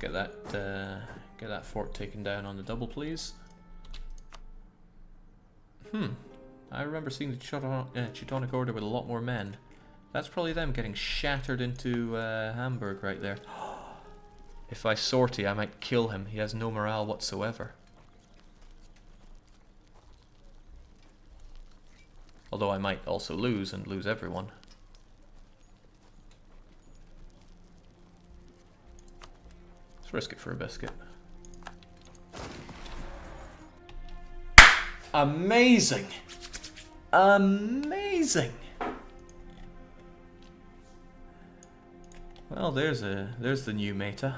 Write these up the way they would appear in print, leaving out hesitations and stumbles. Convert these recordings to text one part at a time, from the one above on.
Let's get that fort taken down on the double, please. I remember seeing the Teutonic Order with a lot more men. That's probably them getting shattered into Hamburg right there. If I sortie, I might kill him. He has no morale whatsoever. Although I might also lose and lose everyone. Let's risk it for a biscuit. Amazing! Amazing! Well, there's the new meta.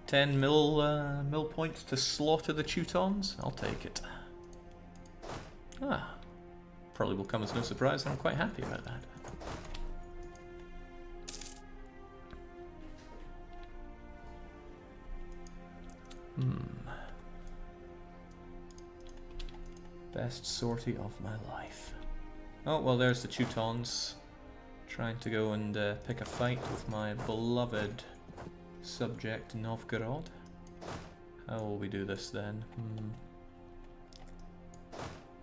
10 mil points to slaughter the Teutons. I'll take it. Ah, probably will come as no surprise that I'm quite happy about that. Best sortie of my life. Oh, well, there's the Teutons trying to go and pick a fight with my beloved subject Novgorod. How will we do this then?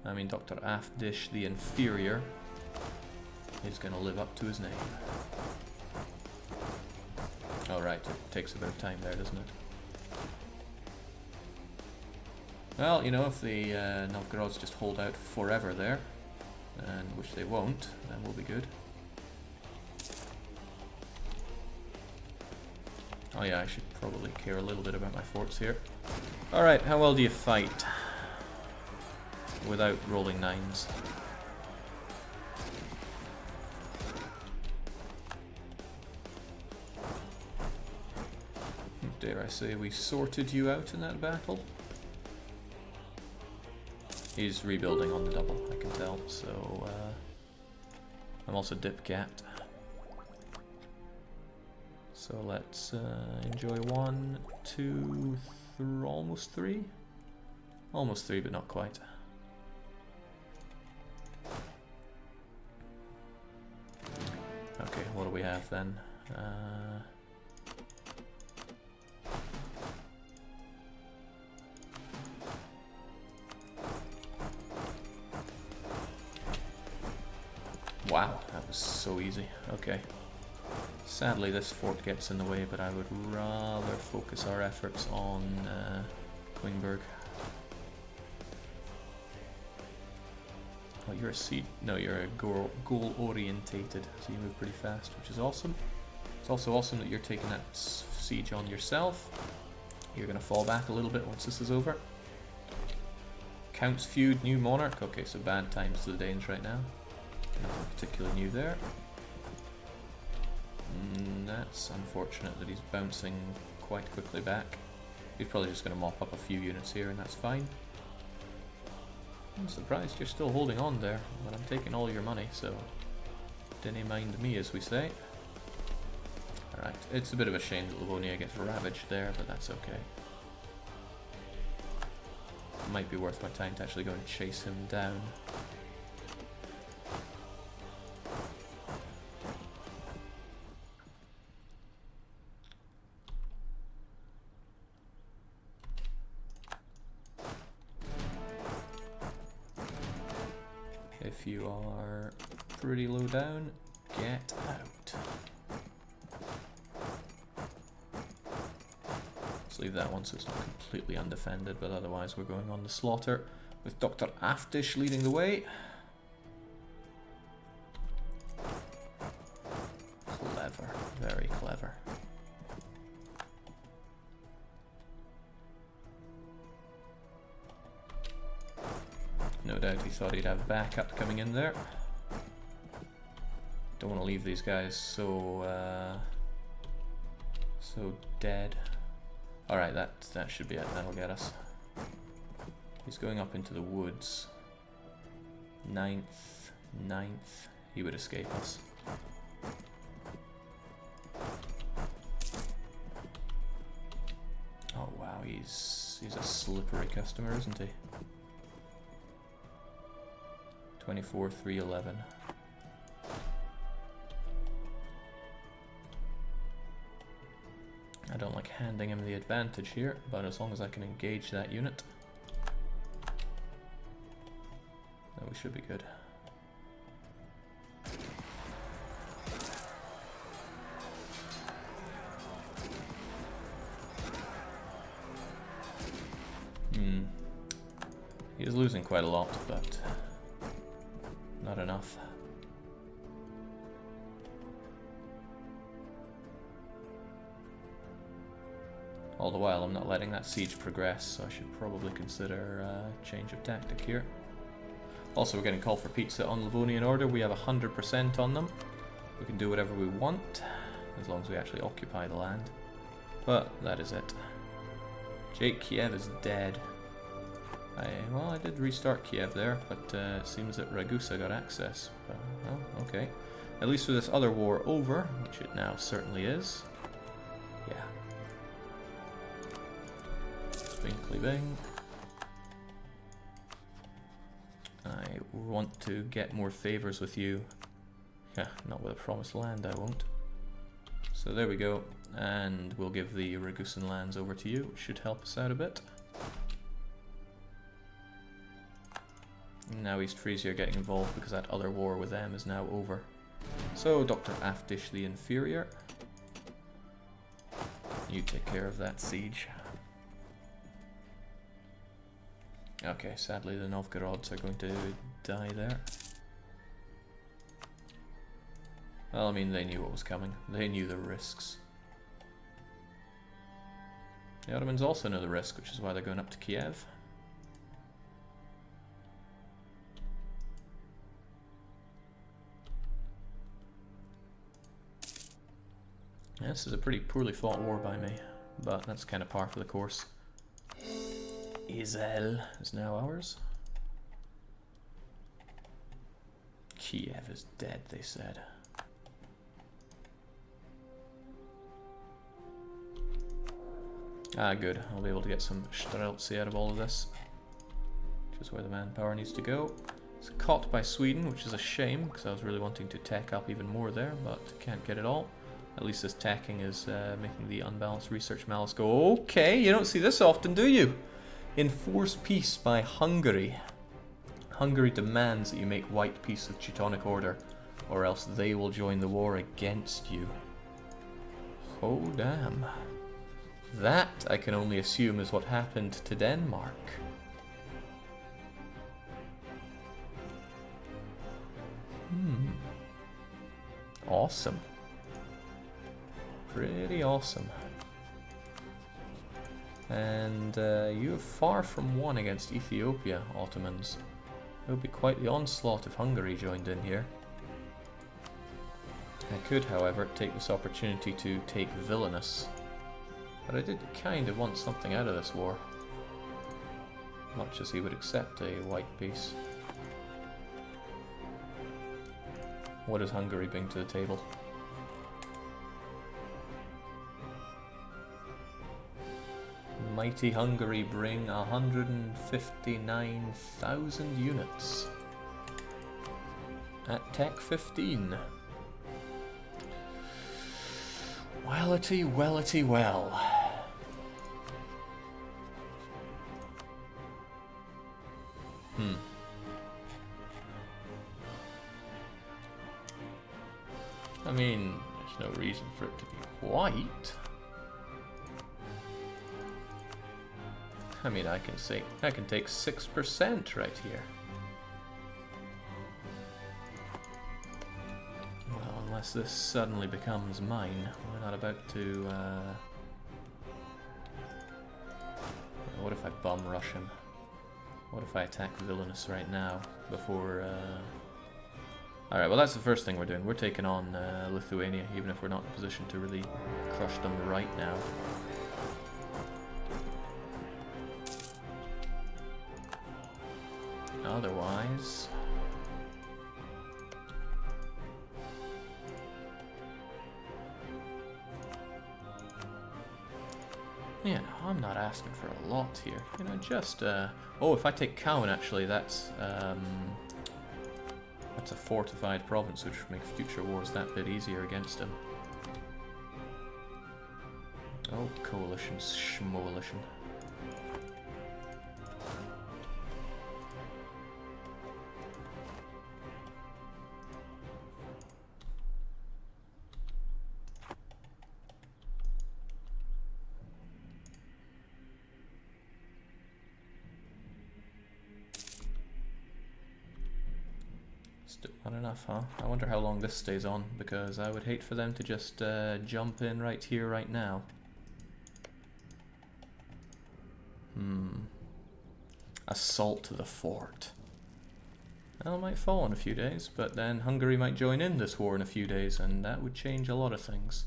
I mean, Dr. Afdish the Inferior is going to live up to his name. Alright, it takes a bit of time there, doesn't it? Well, you know, if the Novgorods just hold out forever there, and which they won't, then we'll be good. Oh yeah, I should probably care a little bit about my forts here. Alright, how well do you fight without rolling 9s? Dare I say we sorted you out in that battle? He's rebuilding on the double, I can tell, so I'm also dip-gapped. So let's enjoy 1, 2, almost 3? Almost 3, but not quite. Okay, what do we have then? Wow, that was so easy. Okay. Sadly, this fort gets in the way, but I would rather focus our efforts on Klingberg. Oh, you're a seed. No, you're a goal-orientated, so you move pretty fast, which is awesome. It's also awesome that you're taking that siege on yourself. You're going to fall back a little bit once this is over. Count's feud, new monarch. Okay, so bad times to the Danes right now. Nothing particularly new there. That's unfortunate that he's bouncing quite quickly back. He's probably just going to mop up a few units here, and that's fine. I'm surprised you're still holding on there, but I'm taking all your money, so dinna mind me, as we say. Alright, it's a bit of a shame that Livonia gets ravaged there, but that's okay. It might be worth my time to actually go and chase him down. If you are pretty low down, get out. Let's leave that one so it's not completely undefended, but otherwise we're going on the slaughter with Dr. Afdish leading the way. Clever, very clever. No doubt he thought he'd have backup coming in there. Don't want to leave these guys so dead. Alright, that should be it. That'll get us. He's going up into the woods. 9th. He would escape us. Oh wow, he's a slippery customer, isn't he? 24, 3, 11. I don't like handing him the advantage here, but as long as I can engage that unit, then we should be good. He is losing quite a lot, but not enough. All the while, I'm not letting that siege progress, so I should probably consider a change of tactic here. Also, we're getting called for pizza on Livonian order. We have 100% on them. We can do whatever we want, as long as we actually occupy the land. But that is it. Jake Kiev is dead. Well, I did restart Kiev there, but it seems that Ragusa got access. Well, okay. At least with this other war over, which it now certainly is. Yeah. Binkly bing. I want to get more favors with you. Yeah, not with a promised land, I won't. So there we go. And we'll give the Ragusan lands over to you, which should help us out a bit. Now East Frisia are getting involved because that other war with them is now over. So, Dr. Afdish the Inferior, you take care of that siege. Okay, sadly the Novgorods are going to die there. Well, I mean, they knew what was coming. They knew the risks. The Ottomans also know the risk, which is why they're going up to Kiev. Yeah, this is a pretty poorly fought war by me, but that's kind of par for the course. Izel is now ours. Kiev is dead, they said. Ah, good. I'll be able to get some Streltsy out of all of this, which is where the manpower needs to go. It's caught by Sweden, which is a shame, because I was really wanting to tech up even more there, but can't get it all. At least this tacking is making the unbalanced research malice go, okay, you don't see this often, do you? Enforce peace by Hungary. Hungary demands that you make white peace with Teutonic Order, or else they will join the war against you. Oh, damn. That, I can only assume, is what happened to Denmark. Awesome. Pretty awesome. And you're far from one against Ethiopia, Ottomans. It would be quite the onslaught if Hungary joined in here. I could, however, take this opportunity to take Vilnius. But I did kind of want something out of this war. Much as he would accept a white peace. What does Hungary bring to the table? Mighty Hungary bring 159,000 units. At Tech 15. Wellity, wellity, well. I mean, there's no reason for it to be white. I mean, I can take 6% right here. Well, unless this suddenly becomes mine, we're not about to. What if I bum rush him? What if I attack Vilnius right now before? Alright, well that's the first thing we're doing. We're taking on Lithuania, even if we're not in a position to really crush them right now. Otherwise... yeah, no, I'm not asking for a lot here. You know, just... oh, if I take Cowan, actually, that's a fortified province, which would make future wars that bit easier against him. Coalition, schmoalition. Still not enough, huh? I wonder how long this stays on, because I would hate for them to just jump in right here, right now. Assault to the fort. Well, it might fall in a few days, but then Hungary might join in this war in a few days, and that would change a lot of things.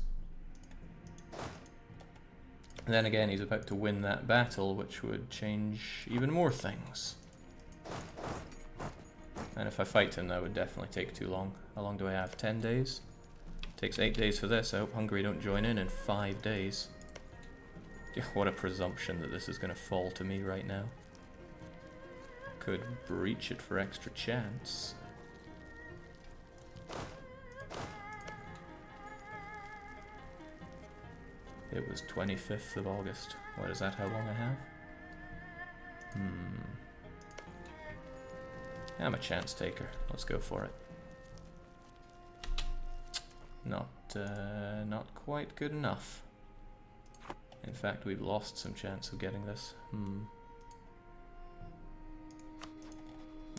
And then again, he's about to win that battle, which would change even more things. And if I fight him, that would definitely take too long. How long do I have? 10 days? Takes 8 days for this. I hope Hungary don't join in 5 days. What a presumption that this is going to fall to me right now. Could breach it for extra chance. It was 25th of August. What is that? How long I have? I'm a chance taker. Let's go for it. Not quite good enough. In fact, we've lost some chance of getting this.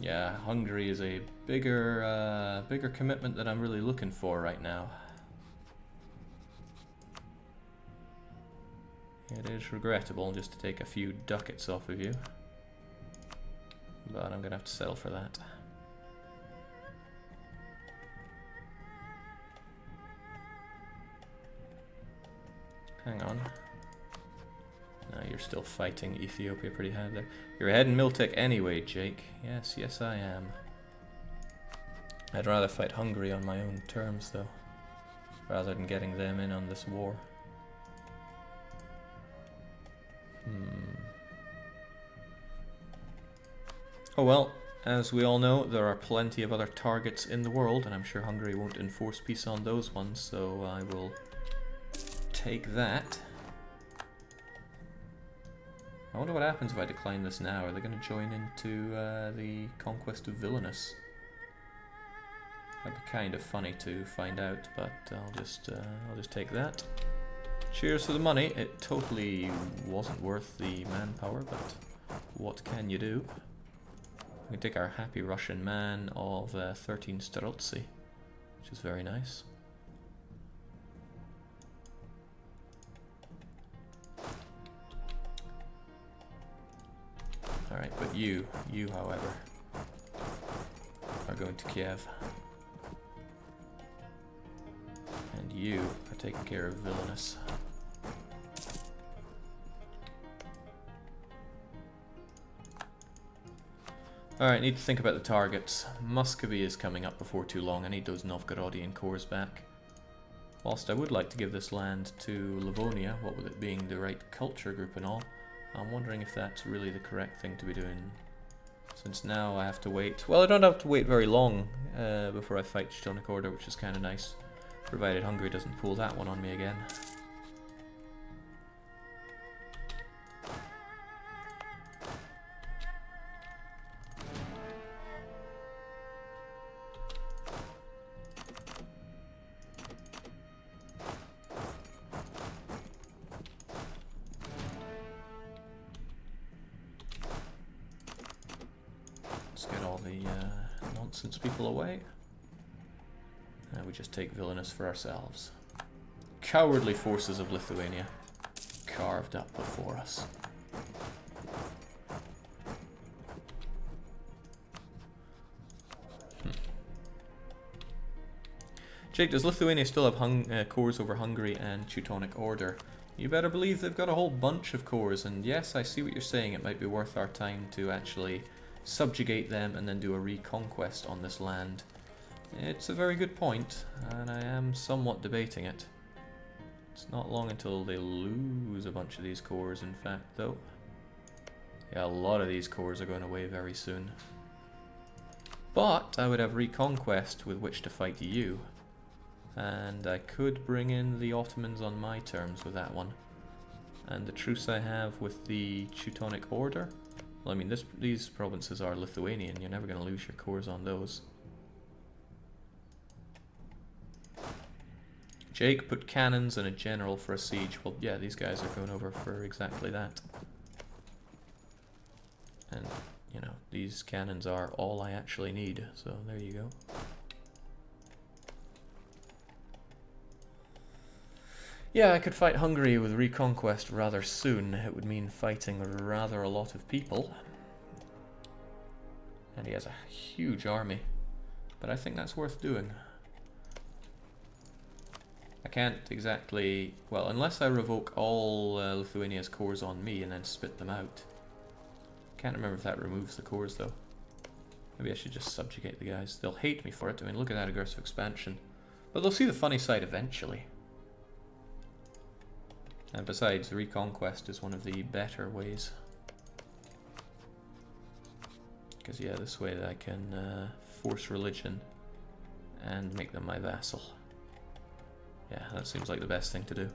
Yeah, Hungary is a bigger commitment that I'm really looking for right now. It is regrettable just to take a few ducats off of you, but I'm gonna have to settle for that. Hang on. No, you're still fighting Ethiopia pretty hard there. You're ahead in Miltech anyway, Jake. Yes, yes I am. I'd rather fight Hungary on my own terms, though, rather than getting them in on this war. Oh well, as we all know, there are plenty of other targets in the world, and I'm sure Hungary won't enforce peace on those ones, so I will take that. I wonder what happens if I decline this now. Are they going to join into the conquest of Vilnius? That'd be kind of funny to find out, but I'll just take that. Cheers for the money. It totally wasn't worth the manpower, but what can you do? We can take our happy Russian man of 13 Streltsy, which is very nice. Alright, but you, however, are going to Kiev. And you are taking care of Vilnius. Alright, need to think about the targets. Muscovy is coming up before too long. I need those Novgorodian cores back. Whilst I would like to give this land to Livonia, what with it being the right culture group and all, I'm wondering if that's really the correct thing to be doing. Since now I have to wait. Well, I don't have to wait very long before I fight Teutonic Order, which is kind of nice. Provided Hungary doesn't pull that one on me again. Let's get all the nonsense people away. And we just take Vilnius for ourselves. Cowardly forces of Lithuania, carved up before us. Jake, does Lithuania still have cores over Hungary and Teutonic Order? You better believe they've got a whole bunch of cores, and yes, I see what you're saying. It might be worth our time to actually subjugate them and then do a reconquest on this land. It's a very good point, and I am somewhat debating it. It's not long until they lose a bunch of these cores, in fact, though. Yeah, a lot of these cores are going away very soon. But I would have reconquest with which to fight you. And I could bring in the Ottomans on my terms with that one. and the truce I have with the Teutonic Order. Well, I mean, these provinces are Lithuanian. You're never going to lose your cores on those. Jake put cannons and a general for a siege. Well, yeah, these guys are going over for exactly that. And, you know, these cannons are all I actually need. So there you go. Yeah, I could fight Hungary with reconquest rather soon. It would mean fighting rather a lot of people. And he has a huge army. But I think that's worth doing. I can't exactly... Well, unless I revoke all Lithuania's cores on me and then spit them out. Can't remember if that removes the cores, though. Maybe I should just subjugate the guys. They'll hate me for it. I mean, look at that aggressive expansion. But they'll see the funny side eventually. And besides, reconquest is one of the better ways. Because, yeah, this way I can force religion and make them my vassal. Yeah, that seems like the best thing to do.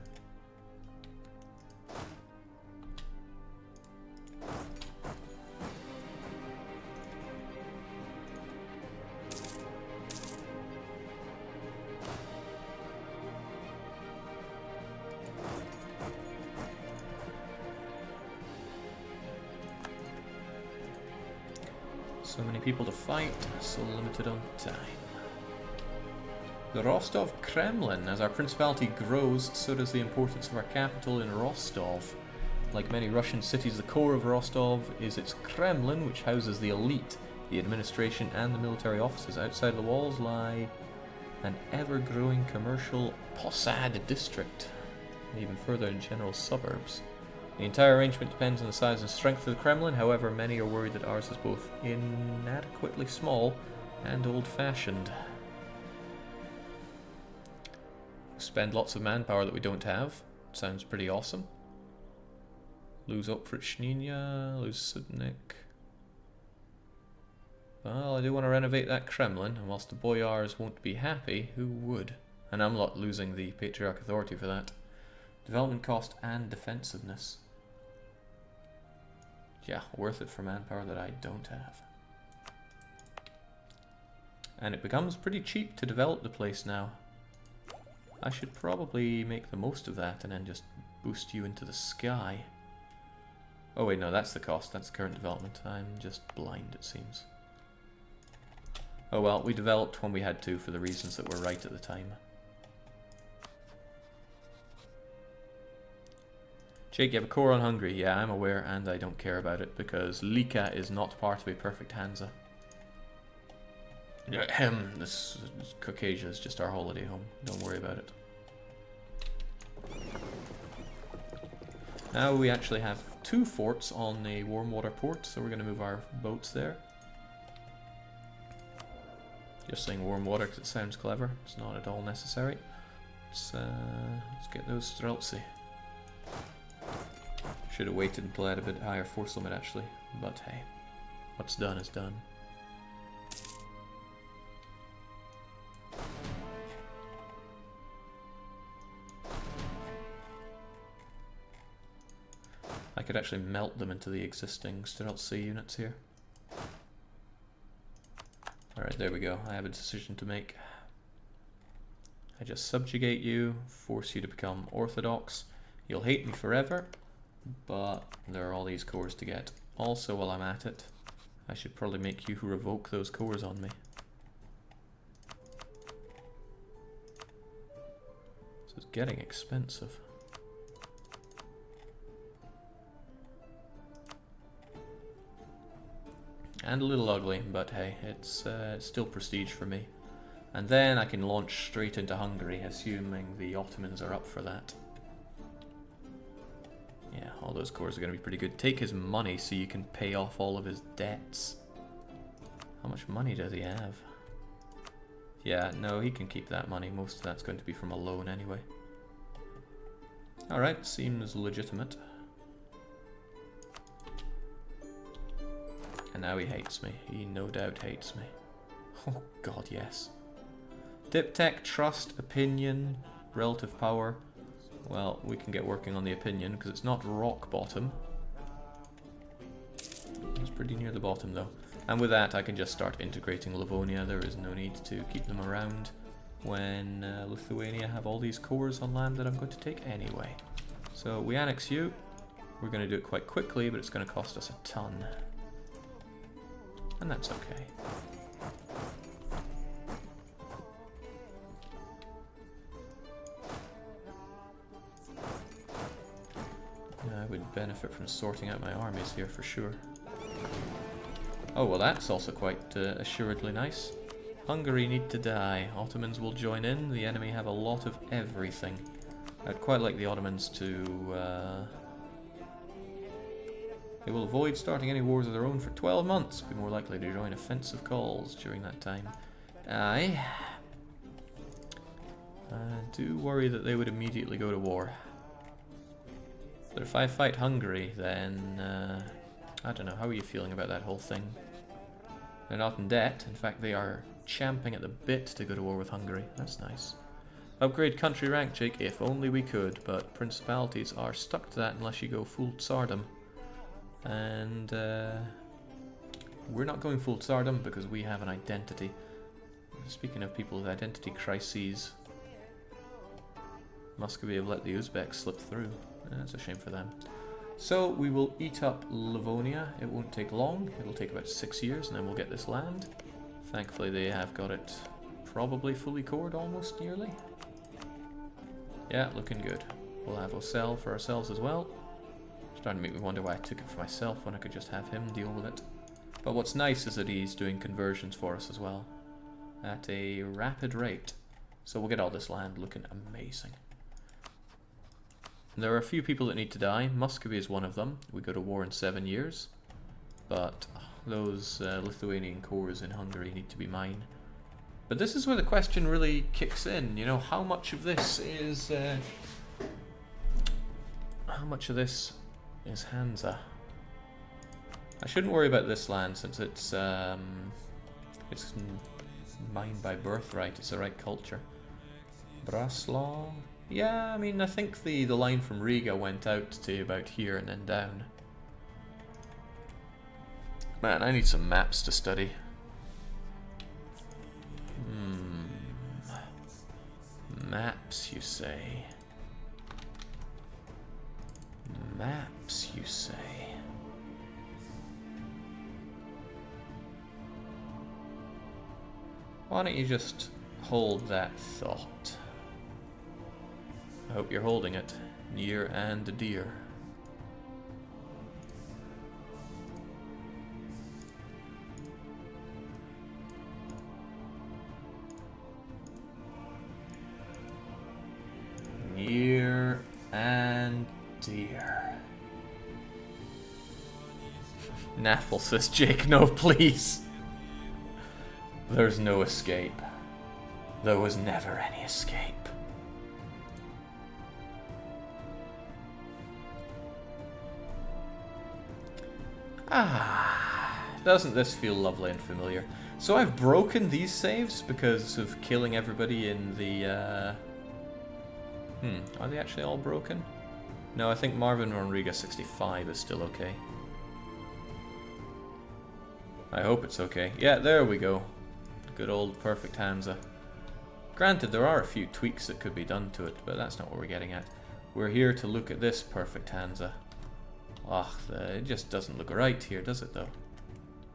So many people to fight, so limited on time. The Rostov Kremlin. As our principality grows, so does the importance of our capital in Rostov. Like many Russian cities, the core of Rostov is its Kremlin, which houses the elite, the administration, and the military offices. Outside the walls lie an ever-growing commercial Posad district, and even further in general suburbs. The entire arrangement depends on the size and strength of the Kremlin. However, many are worried that ours is both inadequately small and old-fashioned. Spend lots of manpower that we don't have. Sounds pretty awesome. Lose Oprichnina, lose Sudnik. Well, I do want to renovate that Kremlin, and whilst the boyars won't be happy, who would? And I'm not losing the Patriarch authority for that. Development cost and defensiveness. Yeah, worth it for manpower that I don't have. And it becomes pretty cheap to develop the place now. I should probably make the most of that and then just boost you into the sky. Oh wait, no, that's the cost. That's the current development. I'm just blind, it seems. Oh well, we developed when we had to for the reasons that were right at the time. Jake, you have a core on Hungary. Yeah, I'm aware, and I don't care about it, because Lika is not part of a perfect Hansa. This Caucasia is just our holiday home. Don't worry about it. Now we actually have 2 forts on a warm water port, so we're going to move our boats there. Just saying warm water because it sounds clever. It's not at all necessary. Let's get those Streltsy. Should have waited until I had a bit higher force limit actually, but hey, what's done is done. I could actually melt them into the existing Streltsy units here. Alright, there we go. I have a decision to make. I just subjugate you, force you to become Orthodox. You'll hate me forever, but there are all these cores to get. Also, while I'm at it, I should probably make you revoke those cores on me. This is getting expensive. And a little ugly, but hey, it's still prestige for me. And then I can launch straight into Hungary, assuming the Ottomans are up for that. Yeah, all those cores are going to be pretty good. Take his money so you can pay off all of his debts. How much money does he have? Yeah, no, he can keep that money. Most of that's going to be from a loan anyway. Alright, seems legitimate. And now he hates me. He no doubt hates me. Oh god, yes. Diptech, trust, opinion, relative power. well, we can get working on the opinion, because it's not rock bottom. It's pretty near the bottom, though. And with that, I can just start integrating Livonia. There is no need to keep them around when Lithuania have all these cores on land that I'm going to take anyway. So we annex you. We're going to do it quite quickly, but it's going to cost us a ton. And that's okay. I would benefit from sorting out my armies here for sure. Oh, well, that's also quite assuredly nice. Hungary need to die. Ottomans will join in. The enemy have a lot of everything. I'd quite like the Ottomans to... They will avoid starting any wars of their own for 12 months. Be more likely to join offensive calls during that time. I do worry that they would immediately go to war. But if I fight Hungary, then... I don't know, how are you feeling about that whole thing? They're not in debt. In fact, they are champing at the bit to go to war with Hungary. That's nice. Upgrade country rank, Jake, if only we could, but principalities are stuck to that unless you go full Tsardom. And we're not going full Tsardom because we have an identity. Speaking of people with identity crises, Muscovy have let the Uzbeks slip through. That's a shame for them. So we will eat up Livonia. It won't take long. It'll take about 6 years and then we'll get this land. Thankfully they have got it probably fully cored almost nearly. Yeah, looking good. We'll have Ocel for ourselves as well. Starting to make me wonder why I took it for myself when I could just have him deal with it. But what's nice is that he's doing conversions for us as well at a rapid rate. So we'll get all this land looking amazing. There are a few people that need to die. Muscovy is one of them. We go to war in 7 years. But those Lithuanian cores in Hungary need to be mine. But this is where the question really kicks in. You know, how much of this is... how much of this is Hansa? I shouldn't worry about this land since it's mine by birthright. It's the right culture. Braslaw... Yeah, I mean, I think the line from Riga went out to about here and then down. Man, I need some maps to study. Maps, you say? Maps, you say? Why don't you just hold that thought? I hope you're holding it, near and dear. Near and dear. Naffle says, Jake, no, please. There's no escape. There was never any escape. Ah, doesn't this feel lovely and familiar? So I've broken these saves because of killing everybody in the, are they actually all broken? No, I think Marvin Rodriguez 65 is still okay. I hope it's okay. Yeah, there we go. Good old perfect Hansa. Granted, there are a few tweaks that could be done to it, but that's not what we're getting at. We're here to look at this perfect Hansa. Ugh, it just doesn't look right here, does it though?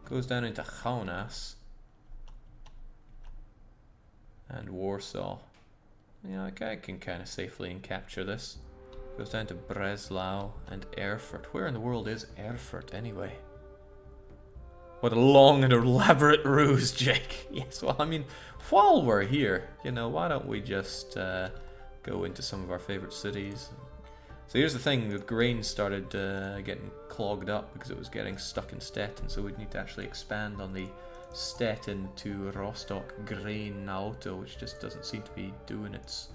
Goes down into Kaunas and Warsaw. Yeah, I can kind of safely capture this. Goes down to Breslau and Erfurt. Where in the world is Erfurt anyway? What a long and elaborate ruse, Jake. Yes, well, I mean, while we're here, you know, why don't we just go into some of our favorite cities? So here's the thing, the grain started getting clogged up because it was getting stuck in Stettin, so we'd need to actually expand on the Stettin to Rostock grain auto, which just doesn't seem to be doing its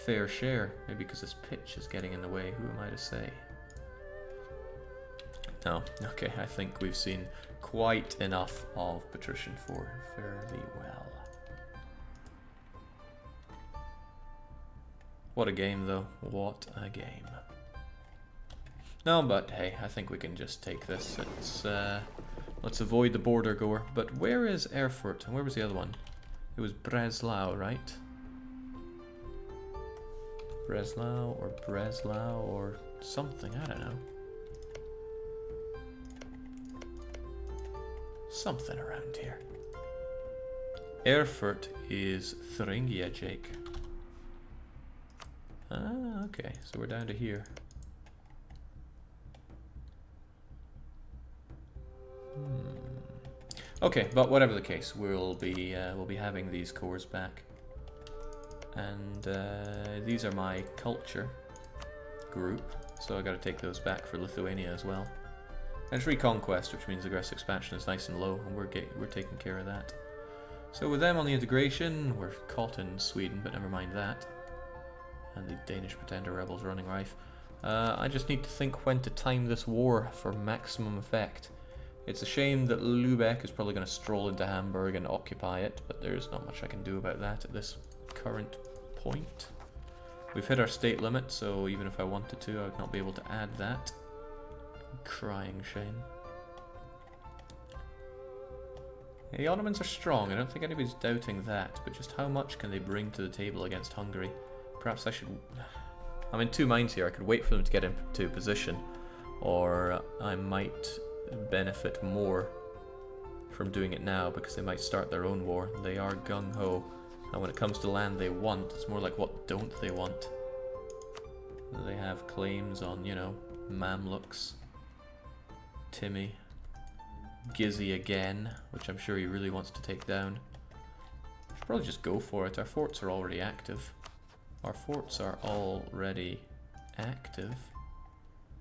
fair share. Maybe because this pitch is getting in the way, who am I to say? No, okay, I think we've seen quite enough of patrician for fairly well. What a game, though. What a game. No, but hey, I think we can just take this. Let's avoid the border gore. But where is Erfurt? And where was the other one? It was Breslau, right? Breslau or something, I don't know. Something around here. Erfurt is Thuringia, Jake. Ah, okay, so we're down to here. Okay, but whatever the case, we'll be having these cores back, and these are my culture group, so I got to take those back for Lithuania as well. And it's reconquest, which means aggressive expansion is nice and low, and we're taking care of that. So with them on the integration, we're caught in Sweden, but never mind that. And the Danish pretender rebels running rife. I just need to think when to time this war for maximum effect. It's a shame that Lübeck is probably going to stroll into Hamburg and occupy it, but there's not much I can do about that at this current point. We've hit our state limit, so even if I wanted to, I would not be able to add that. Crying shame. The Ottomans are strong, I don't think anybody's doubting that, but just how much can they bring to the table against Hungary? Perhaps I should... I'm in two minds here. I could wait for them to get into position, or I might benefit more from doing it now because they might start their own war. They are gung-ho, and when it comes to land they want, it's more like what don't they want. They have claims on, you know, Mamluks, Timmy, Gizzy again, which I'm sure he really wants to take down. Should probably just go for it. Our forts are already active.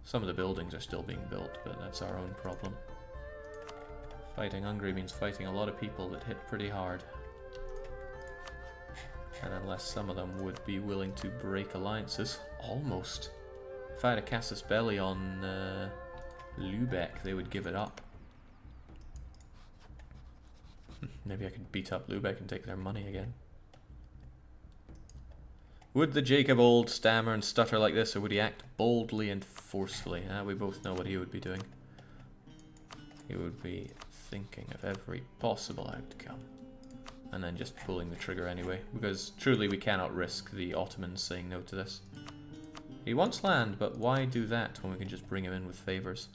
Some of the buildings are still being built, but that's our own problem. Fighting Hungary means fighting a lot of people that hit pretty hard. And unless some of them would be willing to break alliances, almost. If I had a casus belli on Lübeck, they would give it up. Maybe I could beat up Lübeck and take their money again. Would the Jake of old stammer and stutter like this, or would he act boldly and forcefully? We both know what he would be doing. He would be thinking of every possible outcome, and then just pulling the trigger anyway, because truly we cannot risk the Ottomans saying no to this. He wants land, but why do that when we can just bring him in with favours?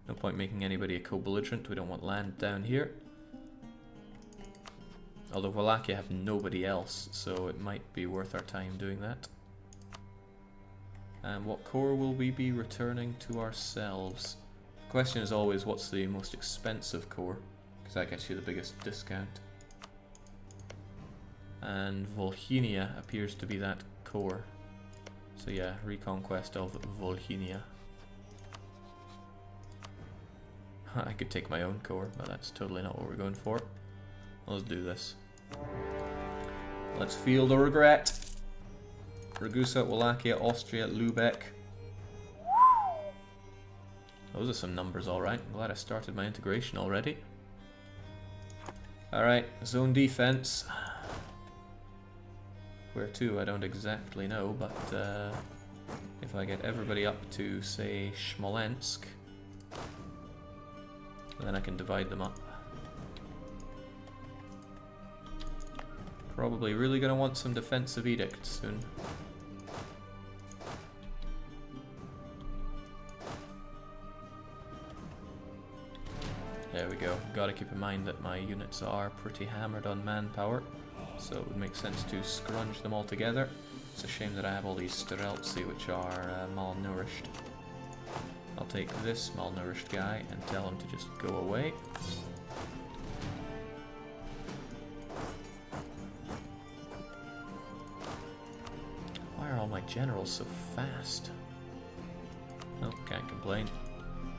No point making anybody a co-belligerent. We don't want land down here. Although Wallachia have nobody else, so it might be worth our time doing that. And what core will we be returning to ourselves? The question is always, what's the most expensive core? Because that gets you the biggest discount. And Volhynia appears to be that core. So yeah, reconquest of Volhynia. I could take my own core, but that's totally not what we're going for. Let's do this. Let's feel the regret. Ragusa, Wallachia, Austria, Lübeck. Those are some numbers, alright. I'm glad I started my integration already. Alright, zone defense. Where to, I don't exactly know, but if I get everybody up to, say, Smolensk, then I can divide them up. Probably really going to want some defensive edicts soon. There we go. Got to keep in mind that my units are pretty hammered on manpower, so it would make sense to scrunch them all together. It's a shame that I have all these Streltsy which are malnourished. I'll take this malnourished guy and tell him to just go away. Why are all my generals so fast? Oh, can't complain.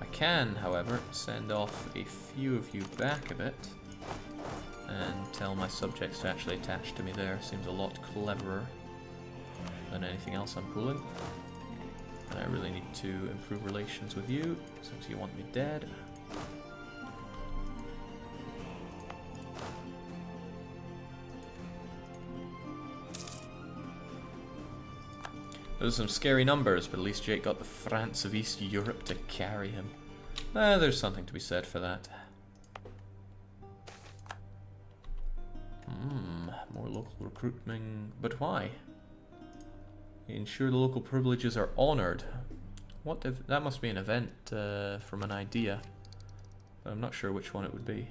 I can, however, send off a few of you back a bit and tell my subjects to actually attach to me there. Seems a lot cleverer than anything else I'm pulling. And I really need to improve relations with you, since you want me dead. Those are some scary numbers, but at least Jake got the France of East Europe to carry him. There's something to be said for that. More local recruitment, but why? Ensure the local privileges are honoured. What if that must be an event from an idea, but I'm not sure which one it would be.